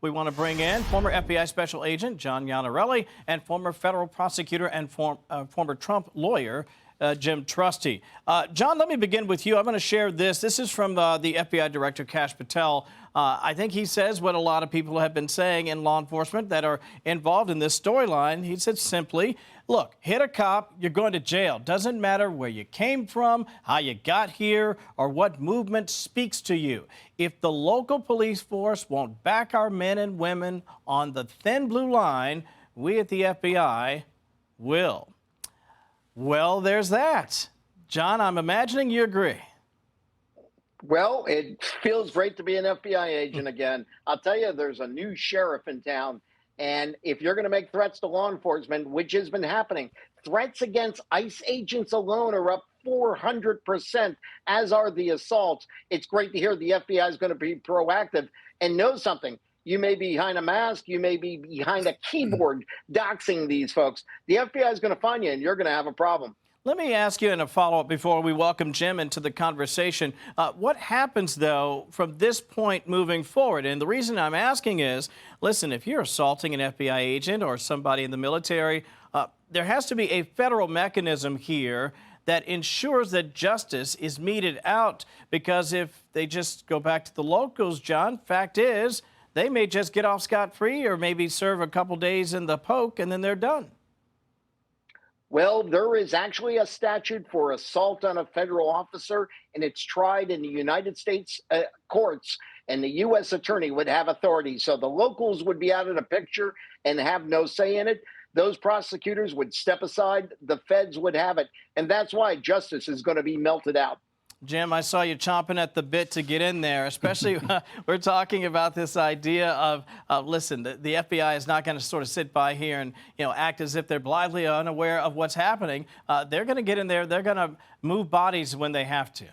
We want to bring in former FBI Special Agent John Iannarelli and former federal prosecutor and former Trump lawyer Jim Trusty. John, let me begin with you. I'm going to share this. This is from the FBI Director Kash Patel. I think he says what a lot of people have been saying in law enforcement that are involved in this storyline. He said simply, look, hit a cop, you're going to jail. Doesn't matter where you came from, how you got here, or what movement speaks to you. If the local police force won't back our men and women on the thin blue line, we at the FBI will. Well, there's that. John, I'm imagining you agree. Well, it feels great to be an FBI agent again. I'll tell you, there's a new sheriff in town. And if you're going to make threats to law enforcement, which has been happening, threats against ICE agents alone are up 400%, as are the assaults. It's great to hear the FBI is going to be proactive and know something. You may be behind a mask. You may be behind a keyboard doxing these folks. The FBI is going to find you, and you're going to have a problem. Let me ask you in a follow-up before we welcome Jim into the conversation. What happens, though, from this point moving forward? And the reason I'm asking is, listen, if you're assaulting an FBI agent or somebody in the military, there has to be a federal mechanism here that ensures that justice is meted out. Because if they just go back to the locals, John, fact is, they may just get off scot-free or maybe serve a couple days in the poke and then they're done. Well, there is actually a statute for assault on a federal officer, and it's tried in the United States courts, and the U.S. attorney would have authority. So the locals would be out of the picture and have no say in it. Those prosecutors would step aside. The feds would have it. And that's why justice is going to be melted out. Jim, I saw you chomping at the bit to get in there, especially we're talking about this idea of, listen, the FBI is not going to sort of sit by here and, act as if they're blithely unaware of what's happening. They're going to get in there. They're going to move bodies when they have to.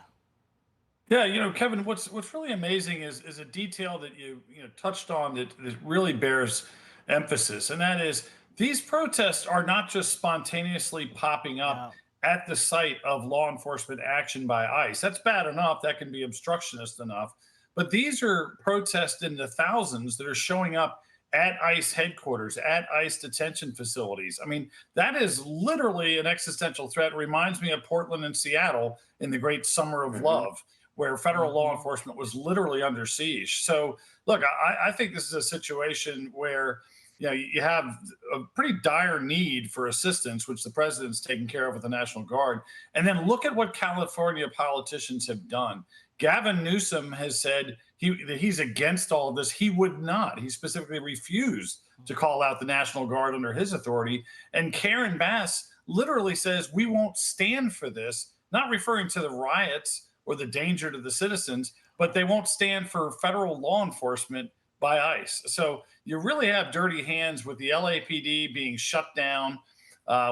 Yeah, Kevin, what's really amazing is a detail that you touched on that really bears emphasis, and that is these protests are not just spontaneously popping up. Wow. At the site of law enforcement action by ICE. That's bad enough. That can be obstructionist enough. But these are protests in the thousands that are showing up at ICE headquarters, at ICE detention facilities. I mean, that is literally an existential threat. It reminds me of Portland and Seattle in the great Summer of Love, where federal law enforcement was literally under siege. So, look, I think this is a situation where you have a pretty dire need for assistance, which the president's taken care of with the National Guard. And then look at what California politicians have done. Gavin Newsom has said that he's against all of this. He would not. He specifically refused to call out the National Guard under his authority. And Karen Bass literally says, we won't stand for this, not referring to the riots or the danger to the citizens, but they won't stand for federal law enforcement by ICE. So you really have dirty hands with the LAPD being shut down,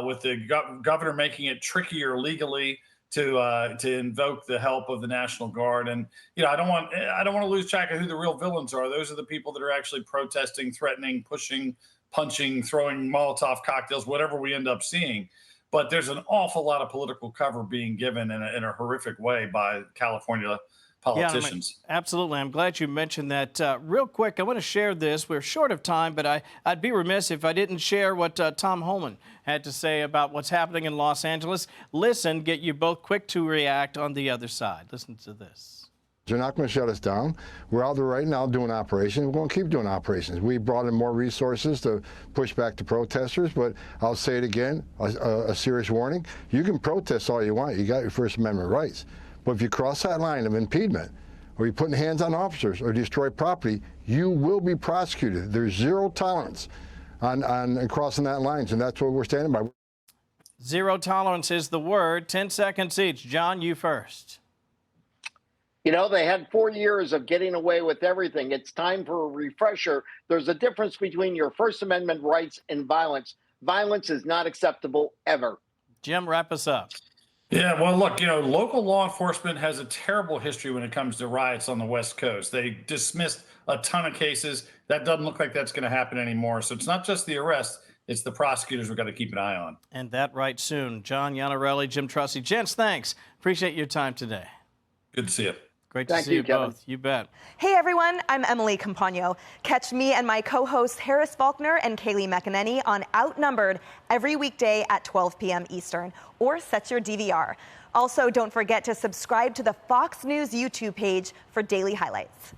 with the governor making it trickier legally to invoke the help of the National Guard. And I don't want to lose track of who the real villains are. Those are the people that are actually protesting, threatening, pushing, punching, throwing Molotov cocktails, whatever we end up seeing. But there's an awful lot of political cover being given in a horrific way by California politicians. Yeah, absolutely. I'm glad you mentioned that. Real quick, I want to share this. We're short of time, but I'd be remiss if I didn't share what Tom Homan had to say about what's happening in Los Angeles. Listen, get you both quick to react on the other side. Listen to this. They're not going to shut us down. We're out there right now doing operations. We're going to keep doing operations. We brought in more resources to push back the protesters, but I'll say it again, a serious warning. You can protest all you want. You got your First Amendment rights. But if you cross that line of impediment, or you're putting hands on officers or destroy property, you will be prosecuted. There's zero tolerance on crossing that line, and that's what we're standing by. Zero tolerance is the word. 10 seconds each. John, you first. They had 4 years of getting away with everything. It's time for a refresher. There's a difference between your First Amendment rights and violence. Violence is not acceptable ever. Jim, wrap us up. Yeah, well, look, local law enforcement has a terrible history when it comes to riots on the West Coast. They dismissed a ton of cases. That doesn't look like that's going to happen anymore. So it's not just the arrest, it's the prosecutors we've got to keep an eye on. And that right soon. John Iannarelli, Jim Trusty. Gents, thanks. Appreciate your time today. Good to see you. Great to Thank see you Kevin. both. You bet. Hey everyone, I'm Emily Campagno. Catch me and my co-hosts Harris Faulkner and Kaylee McEnany on Outnumbered every weekday at 12 p.m. Eastern, or set your DVR. Also, don't forget to subscribe to the Fox News YouTube page for daily highlights.